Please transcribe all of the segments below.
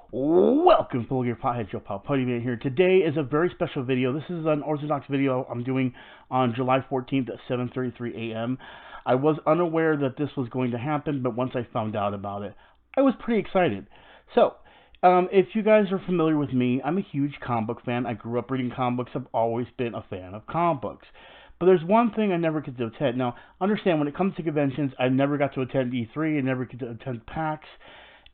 Welcome to your Potheads, your pal Puttyman here. Today is a very special video. This is an Orthodox video I'm doing on July 14th at 7:33 a.m. I was unaware that this was going to happen, but once I found out about it, I was pretty excited. So, if you guys are familiar with me, I'm a huge comic book fan. I grew up reading comic books. I've always been a fan of comic books. But there's one thing I never get to attend. Now, understand, when it comes to conventions, I never got to attend E3, I never get to attend PAX,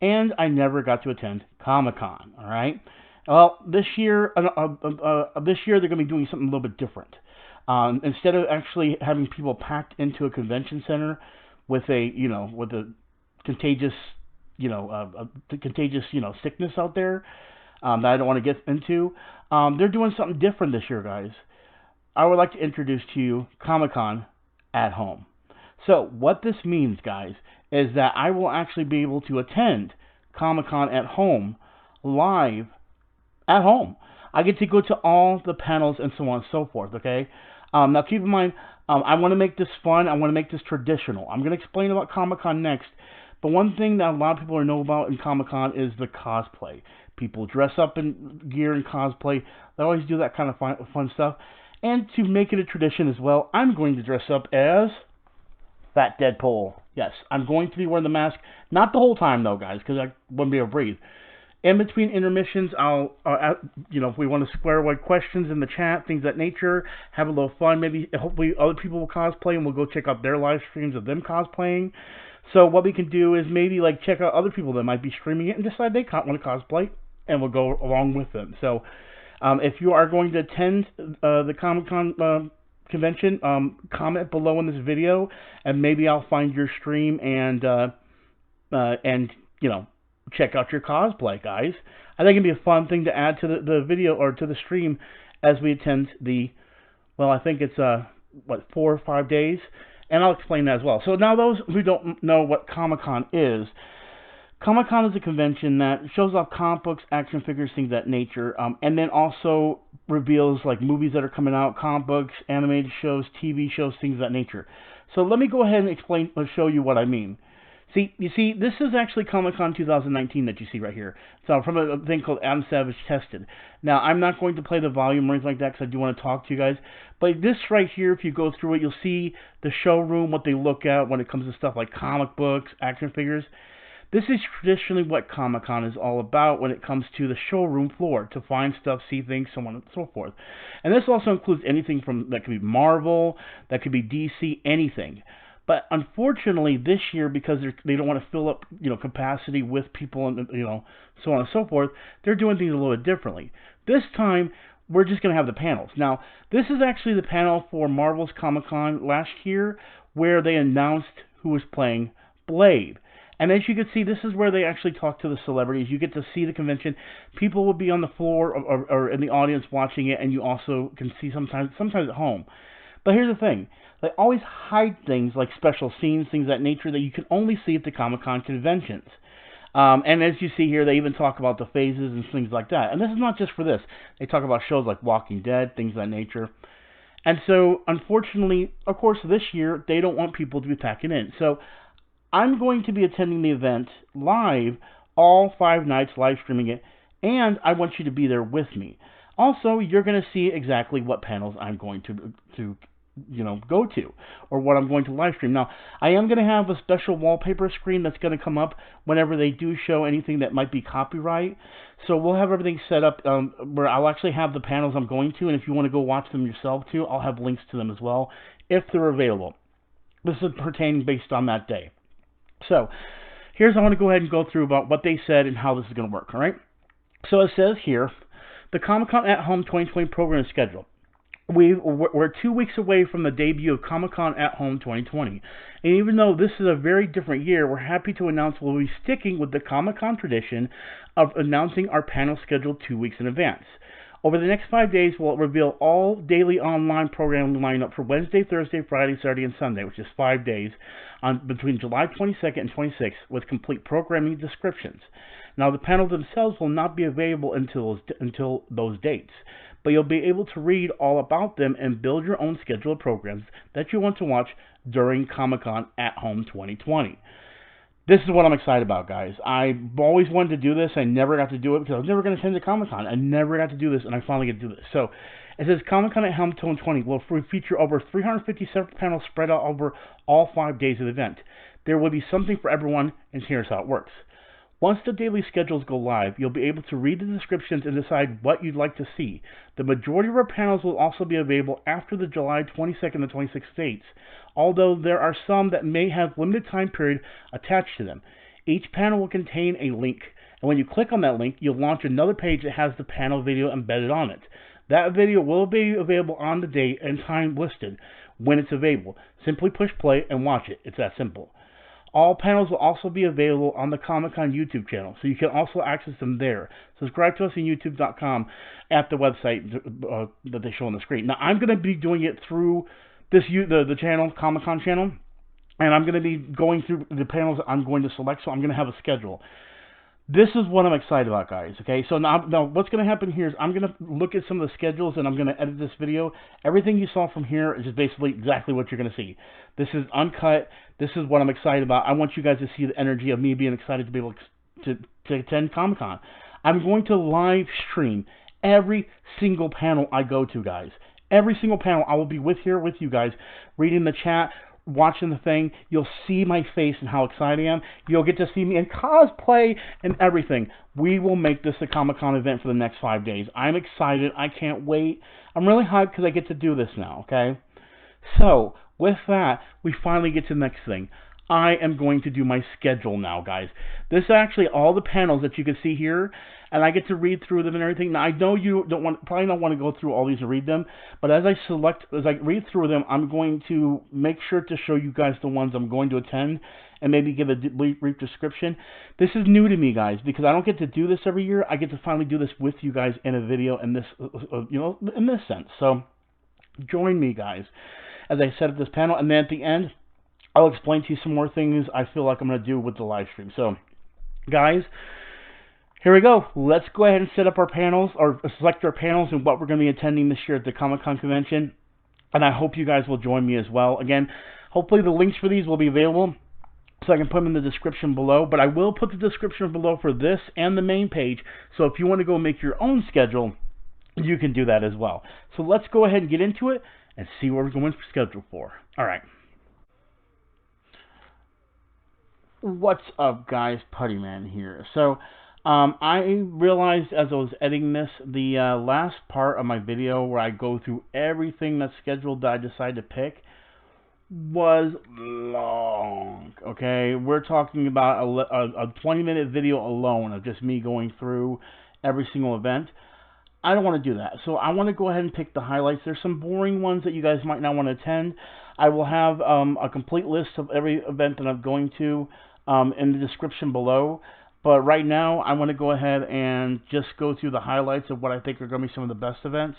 and I never got to attend Comic-Con, all right? Well, this year they're going to be doing something a little bit different. Instead of actually having people packed into a convention center with a contagious, sickness out there that I don't want to get into, they're doing something different this year, guys. I would like to introduce to you Comic-Con at home. So what this means, guys, is that I will actually be able to attend Comic-Con at home, live, at home. I get to go to all the panels and so on and so forth, okay? Now keep in mind, I want to make this fun, I want to make this traditional. I'm going to explain about Comic-Con next, but one thing that a lot of people know about in Comic-Con is the cosplay. People dress up in gear and cosplay. They always do that kind of fun stuff. And to make it a tradition as well, I'm going to dress up as Fat Deadpool. Yes, I'm going to be wearing the mask. Not the whole time, though, guys, because I wouldn't be able to breathe. In between intermissions, if we want to square away questions in the chat, things of that nature, have a little fun. Maybe, hopefully, other people will cosplay, and we'll go check out their live streams of them cosplaying. So what we can do is maybe check out other people that might be streaming it and decide they want to cosplay, and we'll go along with them. So if you are going to attend the Comic-Con convention, comment below in this video, and maybe I'll find your stream and check out your cosplay, guys. I think it'd be a fun thing to add to the video or to the stream as we attend I think it's 4 or 5 days, and I'll explain that as well. So now, those who don't know what Comic-Con is, Comic-Con is a convention that shows off comic books, action figures, things of that nature, and then also reveals movies that are coming out, comic books, animated shows, TV shows, things of that nature. So let me go ahead and explain or show you what I mean. You see, this is actually Comic-Con 2019 that you see right here. So from a thing called Adam Savage Tested. Now, I'm not going to play the volume or anything like that because I do want to talk to you guys. But this right here, if you go through it, you'll see the showroom, what they look at when it comes to stuff like comic books, action figures. This is traditionally what Comic-Con is all about when it comes to the showroom floor, to find stuff, see things, so on and so forth. And this also includes anything from that could be Marvel, that could be DC, anything. But unfortunately, this year, because they don't want to fill up capacity with people and so on and so forth, they're doing things a little bit differently. This time, we're just going to have the panels. Now, this is actually the panel for Marvel's Comic-Con last year, where they announced who was playing Blade. And as you can see, this is where they actually talk to the celebrities. You get to see the convention. People will be on the floor or in the audience watching it, and you also can see sometimes at home. But here's the thing. They always hide things like special scenes, things of that nature, that you can only see at the Comic-Con conventions. And as you see here, they even talk about the phases and things like that. And this is not just for this. They talk about shows like Walking Dead, things of that nature. And so, unfortunately, of course, this year, they don't want people to be packing in. So I'm going to be attending the event live, all 5 nights, live streaming it, and I want you to be there with me. Also, you're going to see exactly what panels I'm going to go to, or what I'm going to live stream. Now, I am going to have a special wallpaper screen that's going to come up whenever they do show anything that might be copyright. So we'll have everything set up where I'll actually have the panels I'm going to, and if you want to go watch them yourself too, I'll have links to them as well, if they're available. This is pertaining based on that day. So, I want to go ahead and go through about what they said and how this is going to work, all right? So it says here, the Comic-Con at Home 2020 program schedule. We're 2 weeks away from the debut of Comic-Con at Home 2020. And even though this is a very different year, we're happy to announce we'll be sticking with the Comic-Con tradition of announcing our panel schedule 2 weeks in advance. Over the next 5 days, we'll reveal all daily online programming lineup for Wednesday, Thursday, Friday, Saturday, and Sunday, which is 5 days, between July 22nd and 26th, with complete programming descriptions. Now, the panels themselves will not be available until those dates, but you'll be able to read all about them and build your own schedule of programs that you want to watch during Comic-Con at Home 2020. This is what I'm excited about, guys. I've always wanted to do this. I never got to do it because I was never going to attend the Comic-Con. I never got to do this, and I finally get to do this. So, it says Comic-Con at Helmtone 20 will feature over 350 separate panels spread out over all 5 days of the event. There will be something for everyone, and here's how it works. Once the daily schedules go live, you'll be able to read the descriptions and decide what you'd like to see. The majority of our panels will also be available after the July 22nd and 26th dates, although there are some that may have limited time period attached to them. Each panel will contain a link, and when you click on that link, you'll launch another page that has the panel video embedded on it. That video will be available on the date and time listed when it's available. Simply push play and watch it. It's that simple. All panels will also be available on the Comic-Con YouTube channel, so you can also access them there. Subscribe to us on youtube.com at the website that they show on the screen. Now, I'm going to be doing it through the channel, Comic-Con channel, and I'm going to be going through the panels that I'm going to select, so I'm going to have a schedule. This is what I'm excited about, guys, okay? So now what's going to happen here is I'm going to look at some of the schedules, and I'm going to edit this video. Everything you saw from here is just basically exactly what you're going to see. This is uncut. This is what I'm excited about. I want you guys to see the energy of me being excited to be able to attend Comic-Con. I'm going to live stream every single panel I go to, guys. Every single panel I will be here with you guys, reading the chat, watching the thing. You'll see my face and how excited I am. You'll get to see me in cosplay and everything. We will make this a Comic-Con event for the next 5 days. I'm excited. I can't wait. I'm really hyped because I get to do this now, okay? So, with that, we finally get to the next thing. I am going to do my schedule now, guys. This is actually all the panels that you can see here, and I get to read through them and everything. Now, I know you probably don't want to go through all these and read them, but as I read through them, I'm going to make sure to show you guys the ones I'm going to attend and maybe give a brief description. This is new to me, guys, because I don't get to do this every year. I get to finally do this with you guys in a video in this, in this sense. So, join me, guys, as I set up this panel, and then at the end, I'll explain to you some more things I feel like I'm going to do with the live stream. So, guys, here we go. Let's go ahead and set up our panels, or select our panels and what we're going to be attending this year at the Comic-Con convention. And I hope you guys will join me as well. Again, hopefully the links for these will be available, so I can put them in the description below. But I will put the description below for this and the main page. So if you want to go make your own schedule, you can do that as well. So let's go ahead and get into it and see what we're going to schedule for. All right. What's up, guys? Puttyman here. So, I realized as I was editing this, the last part of my video where I go through everything that's scheduled that I decided to pick was long. Okay, we're talking about a 20-minute video alone of just me going through every single event. I don't want to do that, so I want to go ahead and pick the highlights. There's some boring ones that you guys might not want to attend. I will have a complete list of every event that I'm going to in the description below. But right now, I want to go ahead and just go through the highlights of what I think are going to be some of the best events,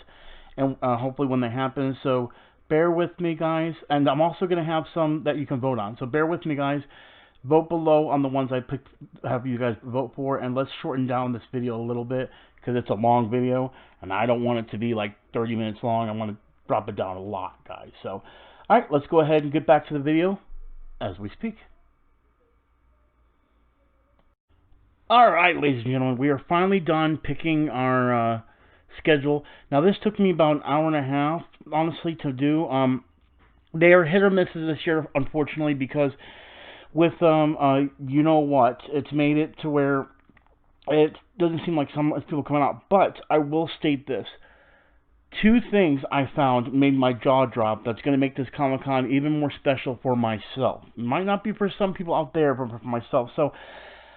and hopefully when they happen. So bear with me, guys. And I'm also going to have some that you can vote on. So bear with me, guys. Vote below on the ones I have you guys vote for, and let's shorten down this video a little bit because it's a long video, and I don't want it to be like 30 minutes long. I want to drop it down a lot, guys. So, all right, let's go ahead and get back to the video as we speak. Alright, ladies and gentlemen, we are finally done picking our schedule. Now, this took me about an hour and a half, honestly, to do. They are hit or misses this year, unfortunately, because with, you know what, it's made it to where it doesn't seem like some people coming out. But I will state this. 2 things I found made my jaw drop that's going to make this Comic-Con even more special for myself. It might not be for some people out there, but for myself. So,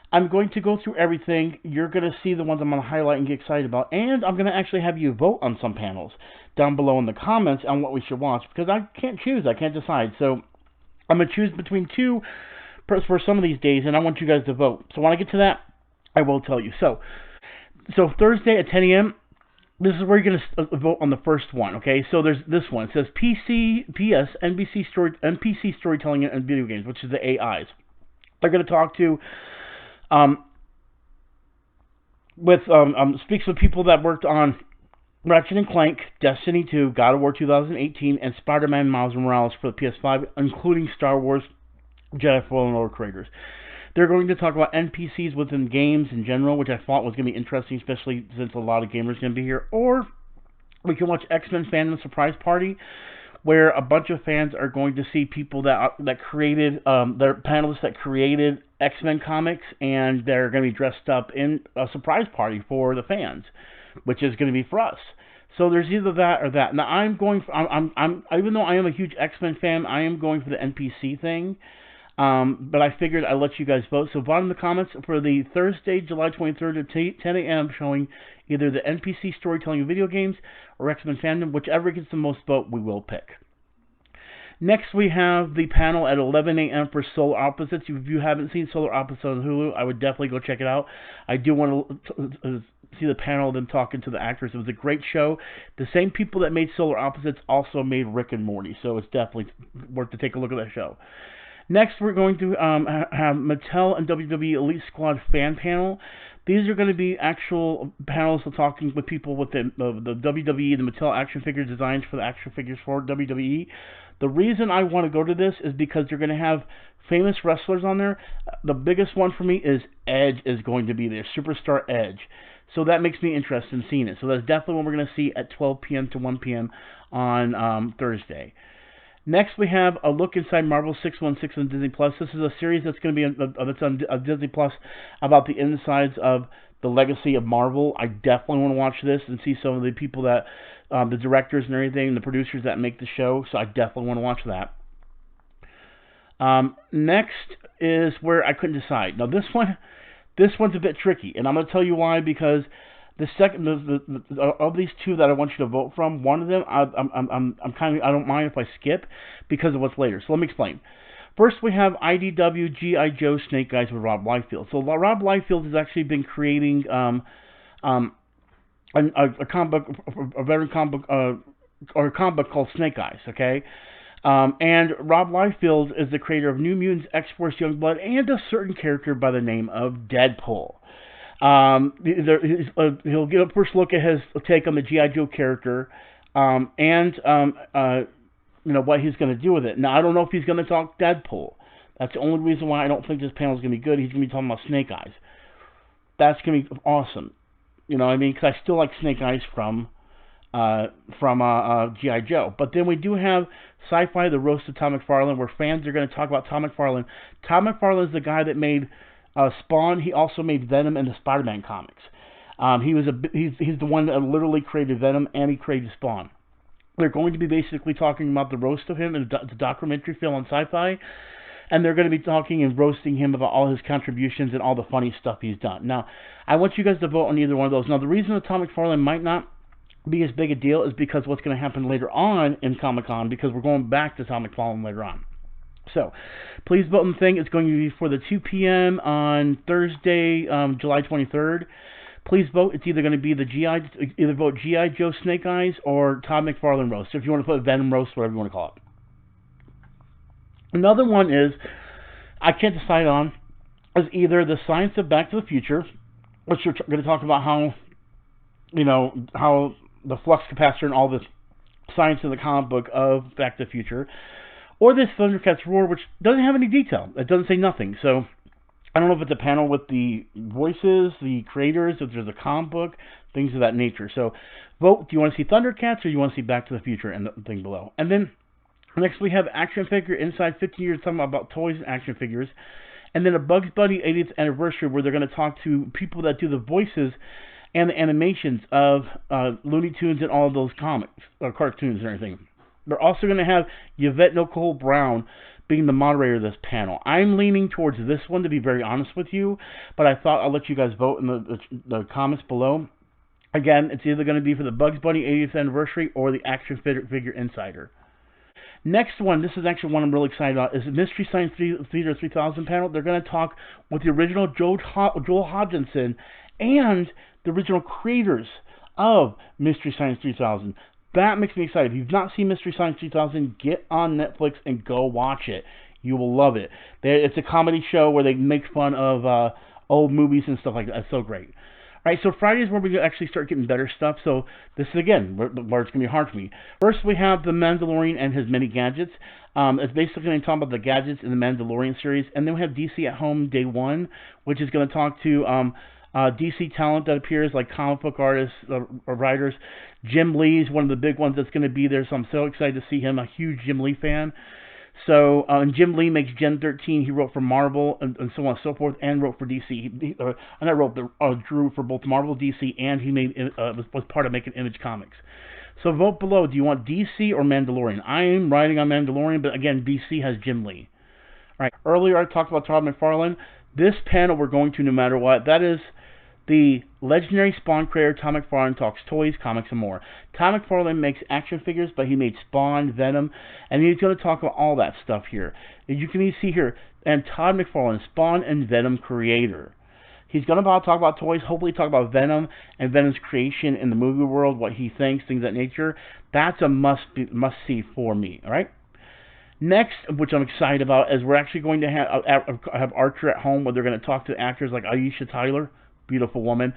I'm going to go through everything. You're going to see the ones I'm going to highlight and get excited about. And I'm going to actually have you vote on some panels down below in the comments on what we should watch. Because I can't choose. I can't decide. So I'm going to choose between 2 for some of these days. And I want you guys to vote. So when I get to that, I will tell you. So Thursday at 10 a.m., this is where you're going to vote on the first one. Okay, so there's this one. It says NPC Storytelling and Video Games, which is the AIs. They're going to talk to... speaks with people that worked on Ratchet & Clank, Destiny 2, God of War 2018, and Spider-Man Miles Morales for the PS5, including Star Wars Jedi Fallen Order creators. They're going to talk about NPCs within games in general, which I thought was going to be interesting, especially since a lot of gamers are going to be here. Or we can watch X-Men Fandom Surprise Party, where a bunch of fans are going to see people that created, they're panelists that created X-Men comics, and they're going to be dressed up in a surprise party for the fans, which is going to be for us. So there's either that or that. Now I'm even though I am a huge X-Men fan, I am going for the NPC thing. But I figured I'd let you guys vote. So vote in the comments for the Thursday, July 23rd at 10 a.m. showing either the NPC storytelling of video games or X-Men Fandom. Whichever gets the most vote, we will pick. Next, we have the panel at 11 a.m. for Solar Opposites. If you haven't seen Solar Opposites on Hulu, I would definitely go check it out. I do want to see the panel of them talking to the actors. It was a great show. The same people that made Solar Opposites also made Rick and Morty, so it's definitely worth to take a look at that show. Next, we're going to have Mattel and WWE Elite Squad fan panel. These are going to be actual panels talking with people with the WWE, the Mattel action figure designs for the action figures for WWE. The reason I want to go to this is because they're going to have famous wrestlers on there. The biggest one for me is Edge is going to be there, Superstar Edge. So that makes me interested in seeing it. So that's definitely what we're going to see at 12 p.m. to 1 p.m. on Thursday. Next, we have a look inside Marvel 616 on Disney Plus. This is a series that's going to be that's on Disney Plus about the insides of the legacy of Marvel. I definitely want to watch this and see some of the people that, the directors and everything, and the producers that make the show. So I definitely want to watch that. Next is where I couldn't decide. Now this one's a bit tricky, and I'm going to tell you why, because the second of these two that I want you to vote from, one of them I don't mind if I skip because of what's later. So let me explain. First, we have IDW G.I. Joe Snake Eyes with Rob Liefeld. So Rob Liefeld has actually been creating a comic book, a veteran comic book, or a comic book called Snake Eyes. Okay. And Rob Liefeld is the creator of New Mutants, X-Force, Youngblood, and a certain character by the name of Deadpool. He'll give a first look at his take on the G.I. Joe character, and what he's going to do with it. Now, I don't know if he's going to talk Deadpool. That's the only reason why I don't think this panel is going to be good. He's going to be talking about Snake Eyes. That's going to be awesome. You know what I mean? Because I still like Snake Eyes from G.I. Joe. But then we do have Sci-Fi, The Roast of Todd McFarlane, where fans are going to talk about Todd McFarlane. Todd McFarlane is the guy that made Spawn. He also made Venom in the Spider-Man comics. He's the one that literally created Venom, and he created Spawn. They're going to be basically talking about the roast of him in the documentary film on Sci-Fi, and they're going to be talking and roasting him about all his contributions and all the funny stuff he's done. Now, I want you guys to vote on either one of those. Now, the reason that Todd McFarlane might not be as big a deal is because what's going to happen later on in Comic-Con, because we're going back to Todd McFarlane later on. So, please vote on the thing. It's going to be for the 2 p.m. on Thursday, July 23rd. Please vote. It's either going to be either vote G.I. Joe Snake Eyes or Todd McFarlane Roast. If you want to put Venom Roast, whatever you want to call it. Another one is, I can't decide on, is either the Science of Back to the Future, which we're going to talk about how the flux capacitor and all this science in the comic book of Back to the Future, or this Thundercats Roar, which doesn't have any detail. It doesn't say nothing. So I don't know if it's a panel with the voices, the creators, if there's a comic book, things of that nature. So vote. Do you want to see Thundercats or do you want to see Back to the Future and the thing below? And then next we have Action Figure Inside 15 Years, talking about toys and action figures. And then a Bugs Bunny 80th Anniversary, where they're going to talk to people that do the voices and the animations of Looney Tunes and all of those comics, or cartoons and everything. They're also going to have Yvette Nicole Brown being the moderator of this panel. I'm leaning towards this one, to be very honest with you, but I thought I'll let you guys vote in the comments below. Again, it's either going to be for the Bugs Bunny 80th Anniversary or the Action Figure Insider. Next one, this is actually one I'm really excited about, is the Mystery Science Theater 3000 panel. They're going to talk with the original Joel Hodgson and the original creators of Mystery Science 3000. That makes me excited. If you've not seen Mystery Science 3000, get on Netflix and go watch it. You will love it. It's a comedy show where they make fun of old movies and stuff like that. It's so great. Right, so Friday is where we actually start getting better stuff. So this is, again, where it's going to be hard for me. First, we have the Mandalorian and his many gadgets. It's basically going to talk about the gadgets in the Mandalorian series. And then we have DC at Home Day 1, which is going to talk to DC talent that appears, like comic book artists, writers. Jim Lee's one of the big ones that's going to be there, so I'm so excited to see him, a huge Jim Lee fan. So, and Jim Lee makes Gen 13. He wrote for Marvel and so on and so forth, and wrote for DC. Drew for both Marvel, DC, and he was part of making Image Comics. So vote below. Do you want DC or Mandalorian? I am riding on Mandalorian, but again, DC has Jim Lee. All right. Earlier I talked about Todd McFarlane. This panel we're going to no matter what. That is the legendary Spawn creator Todd McFarlane talks toys, comics, and more. Todd McFarlane makes action figures, but he made Spawn, Venom, and he's going to talk about all that stuff here. As you can see here, and Todd McFarlane, Spawn and Venom creator. He's going to talk about toys, hopefully talk about Venom and Venom's creation in the movie world, what he thinks, things of that nature. That's a must-see for me, all right? Next, which I'm excited about, is we're actually going to have Archer at Home, where they're going to talk to actors like Aisha Tyler, beautiful woman,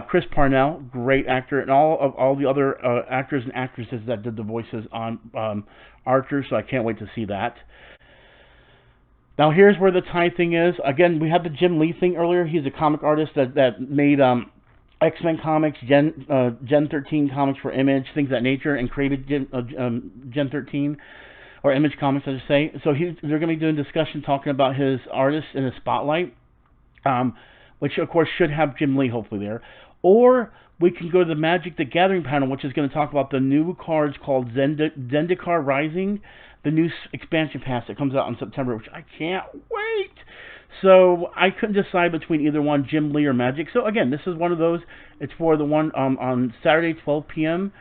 Chris Parnell, great actor, and all the other actors and actresses that did the voices on Archer, so I can't wait to see that. Now here's where the tie thing is. Again, we had the Jim Lee thing earlier. He's a comic artist that made X-Men comics, Gen 13 comics for Image, things of that nature, and created Gen 13, or Image Comics, I should say. So they're going to be doing discussion talking about his artists in the spotlight, which of course should have Jim Lee hopefully there. Or we can go to the Magic the Gathering panel, which is going to talk about the new cards called Zendikar Rising, the new expansion pass that comes out in September, which I can't wait. So I couldn't decide between either one, Jim Lee or Magic. So again, this is one of those. It's for the one on Saturday, 12 p.m.,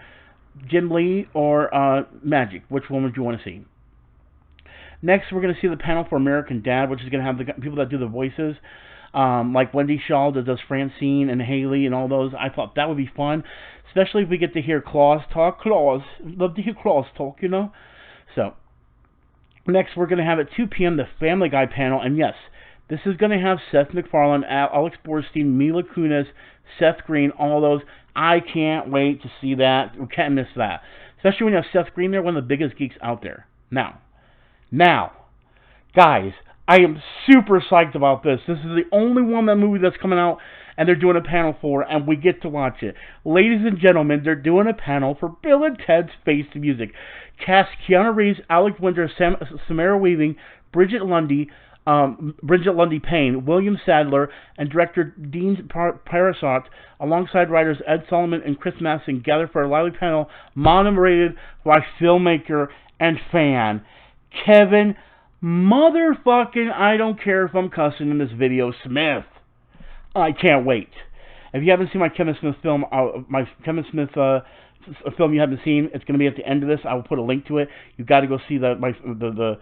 Jim Lee or Magic. Which one would you want to see? Next, we're going to see the panel for American Dad, which is going to have the people that do the voices, like Wendy Shaw that does Francine and Haley and all those. I thought that would be fun, especially if we get to hear Claus talk. Claus, love to hear Claus talk, you know. So next, we're going to have at 2 p.m. the Family Guy panel, and yes, this is going to have Seth MacFarlane, Alex Borstein, Mila Kunis, Seth Green, all those. I can't wait to see that. We can't miss that, especially when you have Seth Green there, one of the biggest geeks out there. Now, guys, I am super psyched about this. This is the only one, that movie that's coming out, and they're doing a panel for, and we get to watch it. Ladies and gentlemen, they're doing a panel for Bill and Ted's Face the Music. Cast Keanu Reeves, Alec Winter, Samara Weaving, Bridget Lundy Payne, William Sadler, and director Dean Parasot, alongside writers Ed Solomon and Chris Masson, gather for a lively panel moderated by filmmaker and fan Kevin motherfucking, I don't care if I'm cussing in this video, Smith. I can't wait. If you haven't seen my Kevin Smith film, film you haven't seen, it's going to be at the end of this. I will put a link to it. You've got to go see the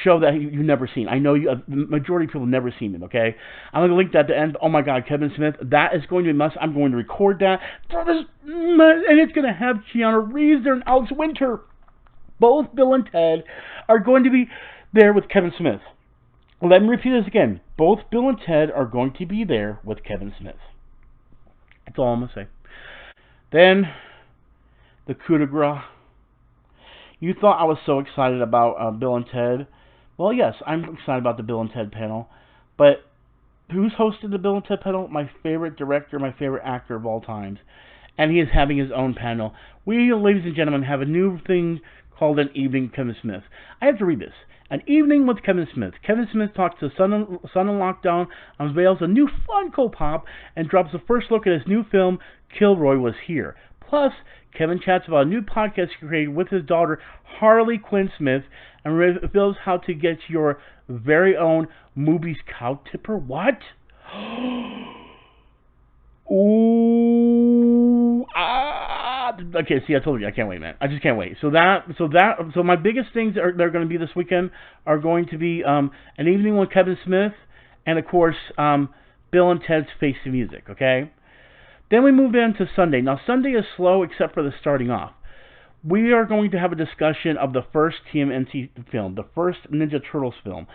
show that you've never seen. I know the majority of people have never seen it, okay? I'm going to link that at the end. Oh my God, Kevin Smith. That is going to be must. I'm going to record that. And it's going to have Keanu Reeves there and Alex Winter. Both Bill and Ted are going to be there with Kevin Smith. Let me repeat this again. Both Bill and Ted are going to be there with Kevin Smith. That's all I'm going to say. Then, the coup de grace. You thought I was so excited about Bill and Ted. Well, yes, I'm excited about the Bill and Ted panel. But who's hosted the Bill and Ted panel? My favorite director, my favorite actor of all times. And he is having his own panel. We, ladies and gentlemen, have a new thing called An Evening with Kevin Smith. I have to read this. An Evening with Kevin Smith. Kevin Smith talks to Son in Lockdown, unveils a new Funko Pop, and drops the first look at his new film, Kilroy Was Here. Plus, Kevin chats about a new podcast he created with his daughter, Harley Quinn Smith, and reveals how to get your very own Movies cow tipper. What? Ooh, okay, see, I told you, I can't wait, man. I just can't wait. So my biggest things that are going to be this weekend are going to be An Evening with Kevin Smith, and of course, Bill and Ted's Face the Music, okay? Then we move into Sunday. Now, Sunday is slow except for the starting off. We are going to have a discussion of the first TMNT film, the first Ninja Turtles film.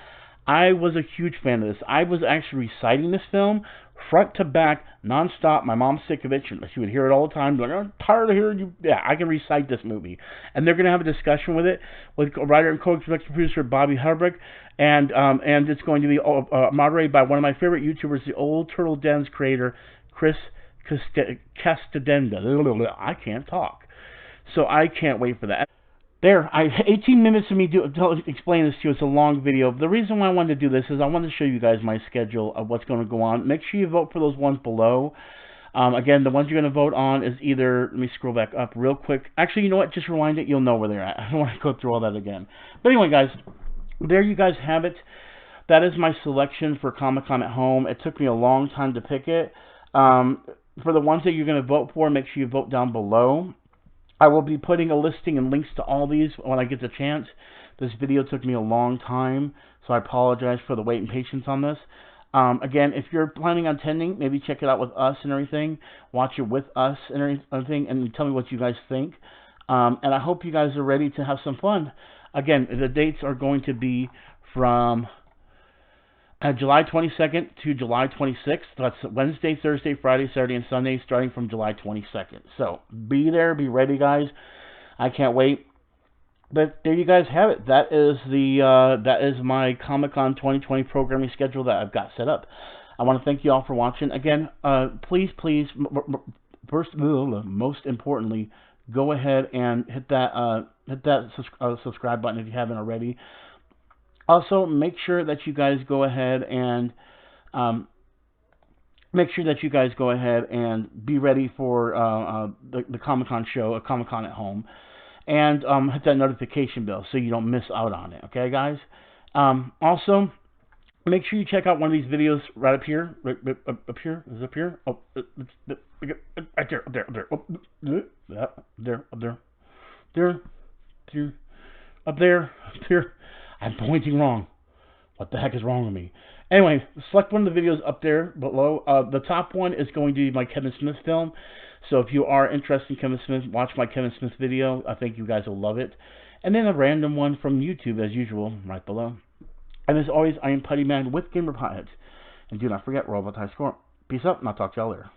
I was a huge fan of this. I was actually reciting this film front to back, nonstop. My mom's sick of it. She would hear it all the time. Like, I'm tired of hearing you. Yeah, I can recite this movie. And they're going to have a discussion with it with writer and co-executive producer Bobby Herbrick. And it's going to be moderated by one of my favorite YouTubers, the Old Turtle Den's creator, Chris Castadenda. I can't talk. So I can't wait for that. 18 minutes of me explain this to you. It's a long video. The reason why I wanted to do this is I wanted to show you guys my schedule of what's going to go on. Make sure you vote for those ones below. Again, the ones you're going to vote on is either, let me scroll back up real quick. Actually, you know what? Just rewind it. You'll know where they're at. I don't want to go through all that again. But anyway, guys, there you guys have it. That is my selection for Comic-Con at Home. It took me a long time to pick it. For the ones that you're going to vote for, make sure you vote down below. I will be putting a listing and links to all these when I get the chance. This video took me a long time, so I apologize for the wait and patience on this. Again, if you're planning on attending, maybe check it out with us and everything. Watch it with us and everything, and tell me what you guys think. And I hope you guys are ready to have some fun. Again, the dates are going to be from July 22nd to July 26th. That's Wednesday, Thursday, Friday, Saturday, and Sunday, starting from July 22nd. So be there, be ready, guys. I can't wait. But there you guys have it. That is my Comic-Con 2020 programming schedule that I've got set up. I want to thank you all for watching. Again, please, most importantly, go ahead and hit that subscribe button if you haven't already. Also, make sure that you guys go ahead and be ready for the Comic-Con show, Comic-Con at Home, and hit that notification bell so you don't miss out on it. Okay, guys. Also, make sure you check out one of these videos right up here. Up here? Is it up here? Oh, right there. Up there. Oh, up there. I'm pointing wrong. What the heck is wrong with me? Anyway, select one of the videos up there below. The top one is going to be my Kevin Smith film. So if you are interested in Kevin Smith, watch my Kevin Smith video. I think you guys will love it. And then a random one from YouTube, as usual, right below. And as always, I am Puttyman with Gamer Potheads. And do not forget, roll about high score. Peace out, and I'll talk to y'all later.